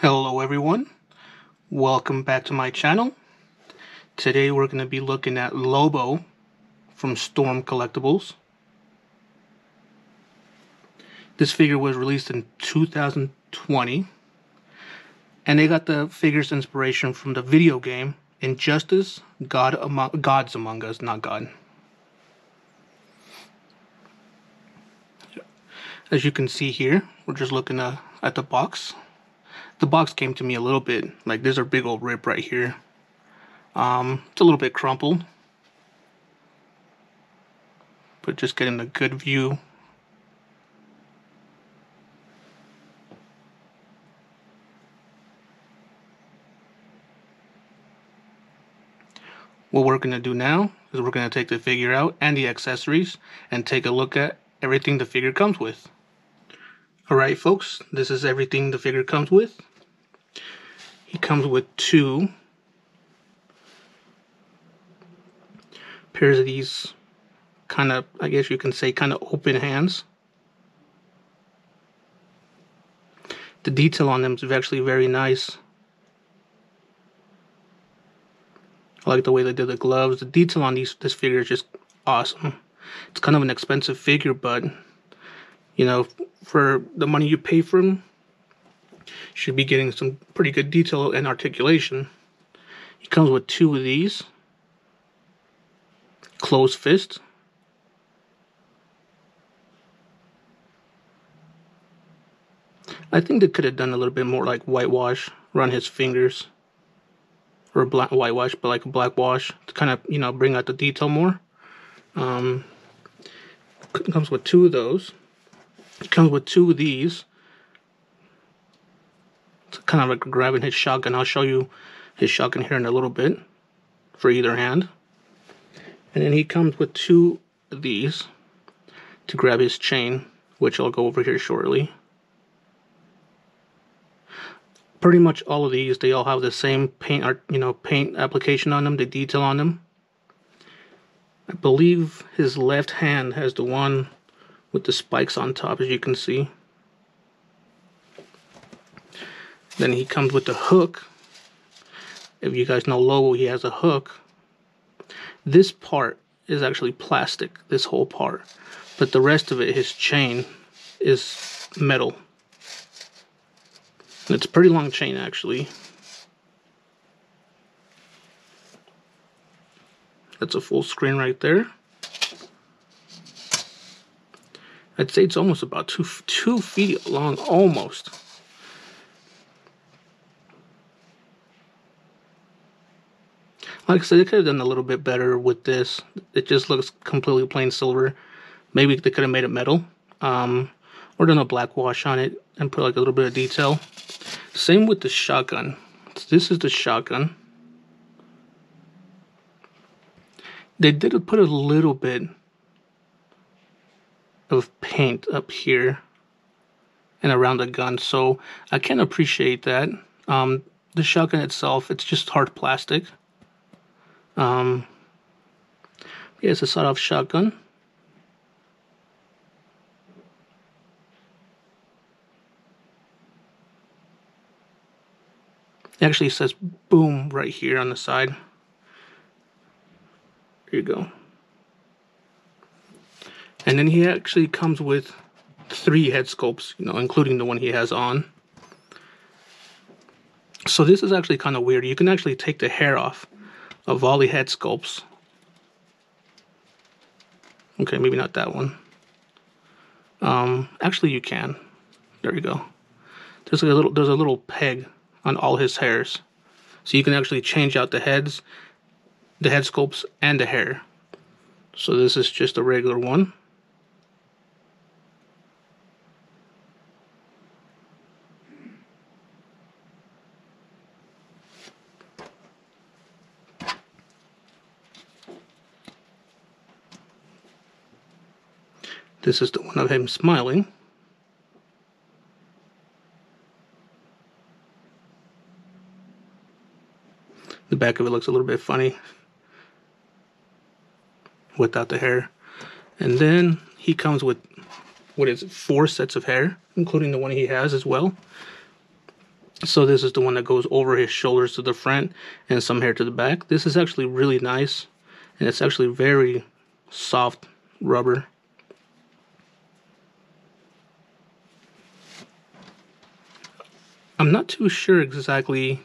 Hello everyone, welcome back to my channel. Today we're going to be looking at Lobo from Storm Collectables. This figure was released in 2020 and they got the figure's inspiration from the video game Injustice, Gods Among Us, not God. As you can see here, we're just looking at the box. The box came to me a little bit, like there's a big old rip right here. It's a little bit crumpled, but just getting a good view. What we're going to do now is we're going to take the figure out and the accessories and take a look at everything the figure comes with. Alright folks, this is everything the figure comes with. He comes with two pairs of these kind of, I guess you can say, kind of open hands. The detail on them is actually very nice. I like the way they did the gloves. The detail on this figure is just awesome. It's kind of an expensive figure, but you know, for the money you pay for him, you should be getting some pretty good detail and articulation. He comes with two of these. Closed fist. I think they could have done a little bit more like whitewash around his fingers. Or black whitewash, but like a black wash to kind of, you know, bring out the detail more. Comes with two of those. It comes with two of these. It's kind of like grabbing his shotgun. I'll show you his shotgun here in a little bit for either hand. And then he comes with two of these to grab his chain, which I'll go over here shortly. Pretty much all of these, they all have the same paint application on them, the detail on them. I believe his left hand has the one with the spikes on top, as you can see. Then he comes with the hook. If you guys know Lobo, he has a hook. This part is actually plastic, this whole part. But the rest of it, his chain, is metal. It's a pretty long chain, actually. That's a full screen right there. I'd say it's almost about two feet long, almost. Like I said, they could have done a little bit better with this. It just looks completely plain silver. Maybe they could have made it metal. Or done a black wash on it and put like a little bit of detail. Same with the shotgun. This is the shotgun. They did put a little bit of paint up here and around the gun, so I can appreciate that. The shotgun itself, it's just hard plastic. Yeah, it's a sawed-off shotgun. It actually says boom right here on the side. There you go. And then he actually comes with 3 head sculpts, you know, including the one he has on. So this is actually kind of weird. You can actually take the hair off of all the head sculpts. Okay, maybe not that one. Actually you can. There you go. There's a little peg on all his hairs, so you can actually change out the heads, the head sculpts, and the hair. So this is just a regular one. This is the one of him smiling. The back of it looks a little bit funny without the hair. And then he comes with, what is it, 4 sets of hair, including the one he has as well. So this is the one that goes over his shoulders to the front and some hair to the back. This is actually really nice, and it's actually very soft rubber. I'm not too sure exactly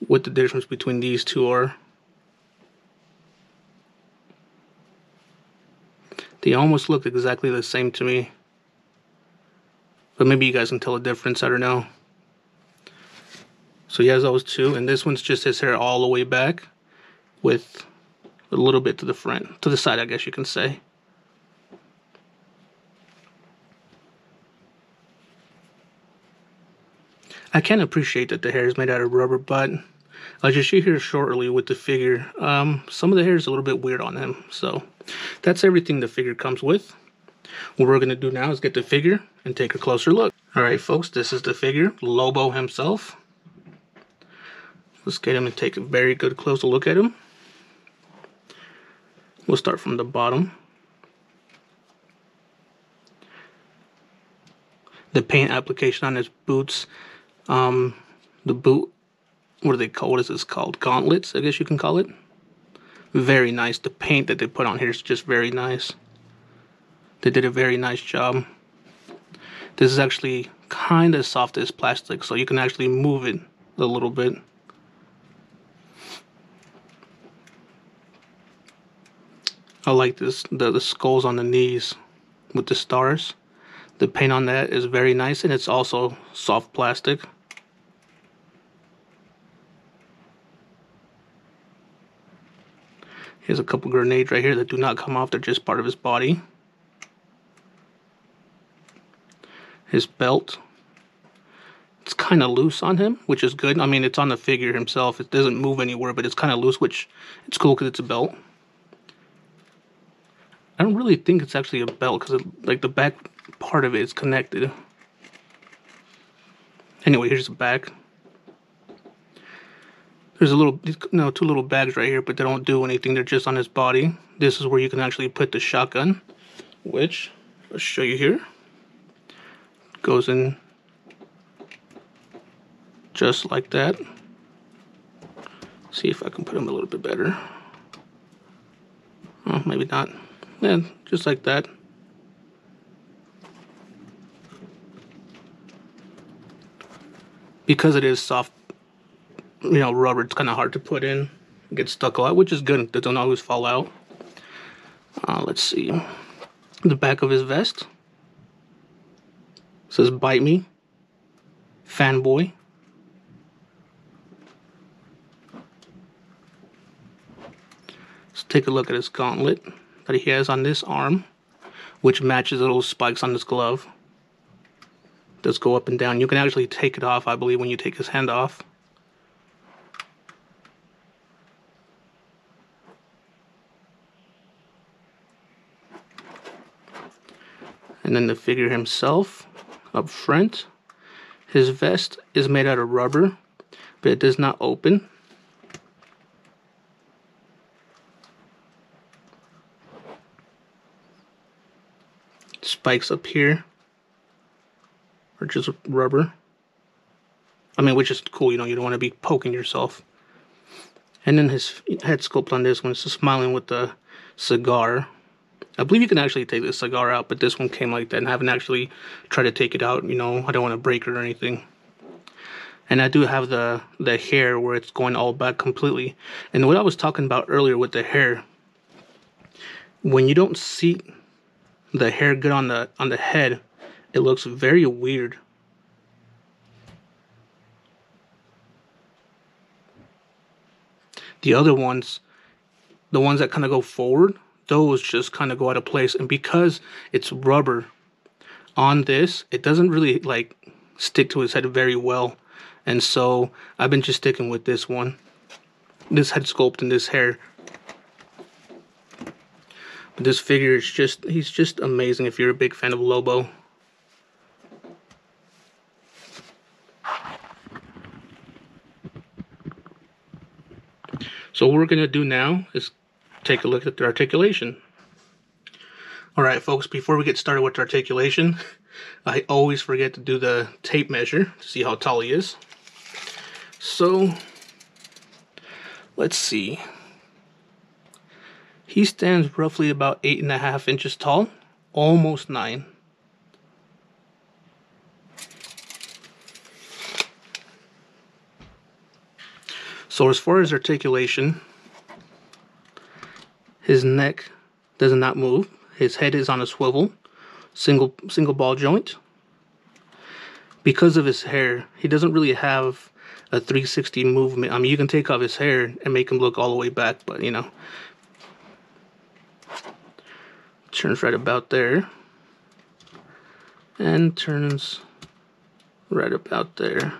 what the difference between these two are. They almost look exactly the same to me, but maybe you guys can tell the difference, I don't know. So he has those two, and this one's just his hair all the way back with a little bit to the front, to the side, I guess you can say. I can appreciate that the hair is made out of rubber, but as you see here shortly with the figure, some of the hair is a little bit weird on him. So that's everything the figure comes with. What we're going to do now is get the figure and take a closer look. Alright folks, this is the figure, Lobo himself. Let's get him and take a very good closer look at him. We'll start from the bottom. The paint application on his boots, the boot, what is this called? Gauntlets, I guess you can call it. Very nice. The paint that they put on here is just very nice. They did a very nice job. This is actually kind of soft as plastic, so you can actually move it a little bit. I like this, the skulls on the knees with the stars. The paint on that is very nice, and it's also soft plastic. Here's a couple grenades right here that do not come off, they're just part of his body. His belt. It's kind of loose on him, which is good. I mean, it's on the figure himself. It doesn't move anywhere, but it's kind of loose, which it's cool because it's a belt. I don't really think it's actually a belt because like the back part of it is connected. Anyway, here's the back. There's a little, two little bags right here, but they don't do anything. They're just on his body. This is where you can actually put the shotgun, which I'll show you here. Goes in just like that. See if I can put him a little bit better. Oh, maybe not. Yeah, just like that. Because it is soft, rubber, it's kind of hard to put in. It gets stuck a lot, which is good. They don't always fall out. Let's see. The back of his vest says "Bite Me, Fanboy." Let's take a look at his gauntlet that he has on this arm, which matches the little spikes on his glove. Does go up and down. You can actually take it off, I believe, when you take his hand off. And then the figure himself up front. His vest is made out of rubber, but it does not open. Spikes up here are just rubber. I mean, which is cool, you don't want to be poking yourself. And then his head sculpt on this one is smiling with the cigar. I believe you can actually take the cigar out, but this one came like that, and I haven't actually tried to take it out. I don't want to break it or anything. And I do have the hair where it's going all back completely. And what I was talking about earlier with the hair, when you don't see the hair good on the head, it looks very weird. The other ones, the ones that kind of go forward, those just kind of go out of place. And because it's rubber on this, it doesn't really like stick to his head very well. And so I've been just sticking with this one, this head sculpt and this hair. But this figure is he's just amazing if you're a big fan of Lobo. So what we're going to do now is take a look at the articulation. Alright folks, before we get started with the articulation, I always forget to do the tape measure to see how tall he is. So, let's see. He stands roughly about 8.5 inches tall, almost 9. So as far as articulation, his neck does not move. His head is on a swivel, single ball joint. Because of his hair, he doesn't really have a 360 movement. I mean, you can take off his hair and make him look all the way back, but you know, turns right about there and turns right about there.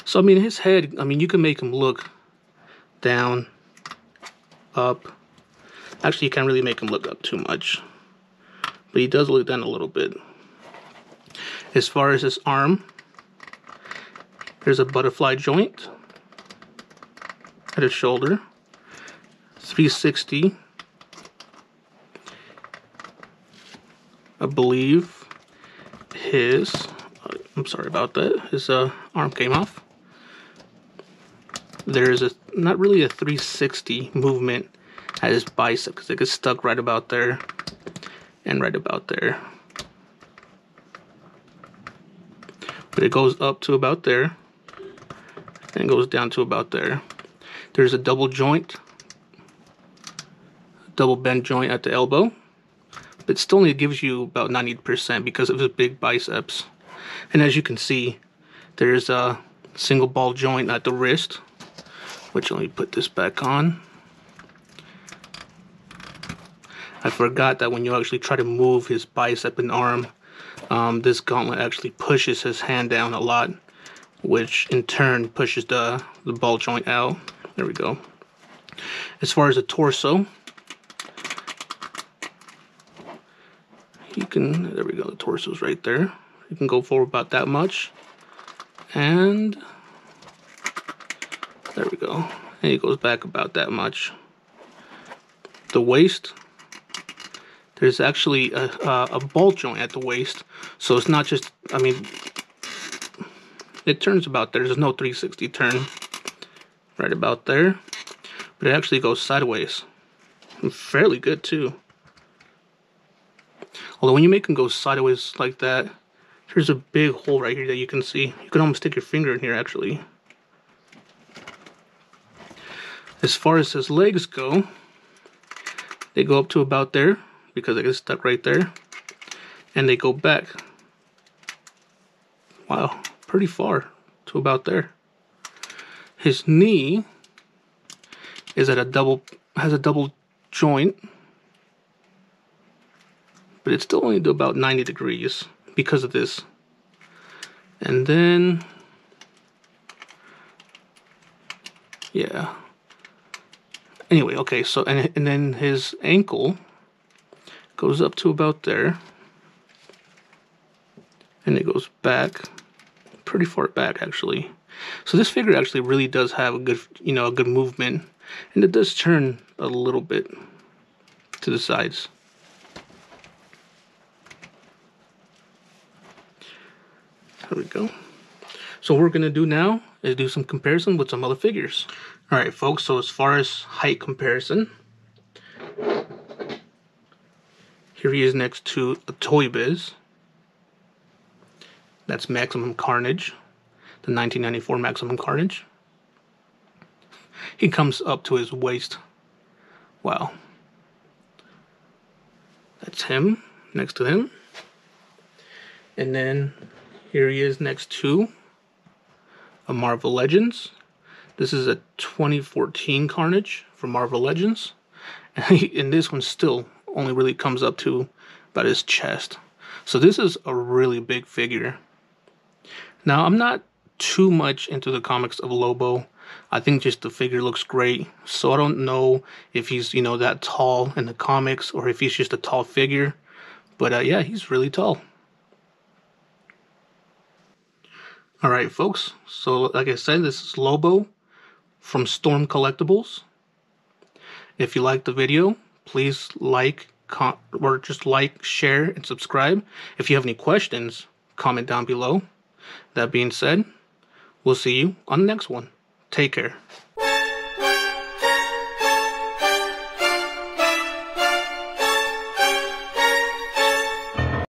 So I mean, his head, I mean, you can make him look down, up. Actually, you can't really make him look up too much, but he does look down a little bit. As far as his arm, there's a butterfly joint at his shoulder, 360. I believe his, I'm sorry about that, his arm came off. There's not really a 360 movement at his bicep because it gets stuck right about there and right about there. But it goes up to about there and goes down to about there. There's a double joint, double bend joint at the elbow, but still only gives you about 90% because of his big biceps. And as you can see, there's a single ball joint at the wrist, which, let me put this back on. I forgot that when you actually try to move his bicep and arm, this gauntlet actually pushes his hand down a lot, which in turn pushes the ball joint out. There we go. As far as the torso, you can, there we go, the torso's right there. You can go forward about that much. And there we go. And he goes back about that much. The waist, there's actually a ball joint at the waist. So it's not just, I mean, it turns about there. There's no 360 turn right about there. But it actually goes sideways. And fairly good too. Although when you make them go sideways like that, there's a big hole right here that you can see. You can almost stick your finger in here actually. As far as his legs go, they go up to about there because they get stuck right there. And they go back, wow, pretty far to about there. His knee is at has a double joint, but it's still only to about 90 degrees because of this. And then, yeah. Anyway, okay, so, and then his ankle goes up to about there. And it goes back, pretty far back actually. So this figure actually really does have a good, you know, a good movement. And it does turn a little bit to the sides. There we go. So what we're going to do now is do some comparison with some other figures. Alright folks, so as far as height comparison, here he is next to a Toy Biz. That's Maximum Carnage, the 1994 Maximum Carnage. He comes up to his waist. Wow. That's him, next to him. And then here he is next to a Marvel Legends. This is a 2014 Carnage from Marvel Legends. And this one still only really comes up to about his chest. So this is a really big figure. Now, I'm not too much into the comics of Lobo. I think just the figure looks great. So I don't know if he's, you know, that tall in the comics or if he's just a tall figure. But yeah, he's really tall. Alright folks, so like I said, this is Lobo from Storm Collectables. If you liked the video, please like, or just like, share, and subscribe. If you have any questions, comment down below. That being said, we'll see you on the next one. Take care.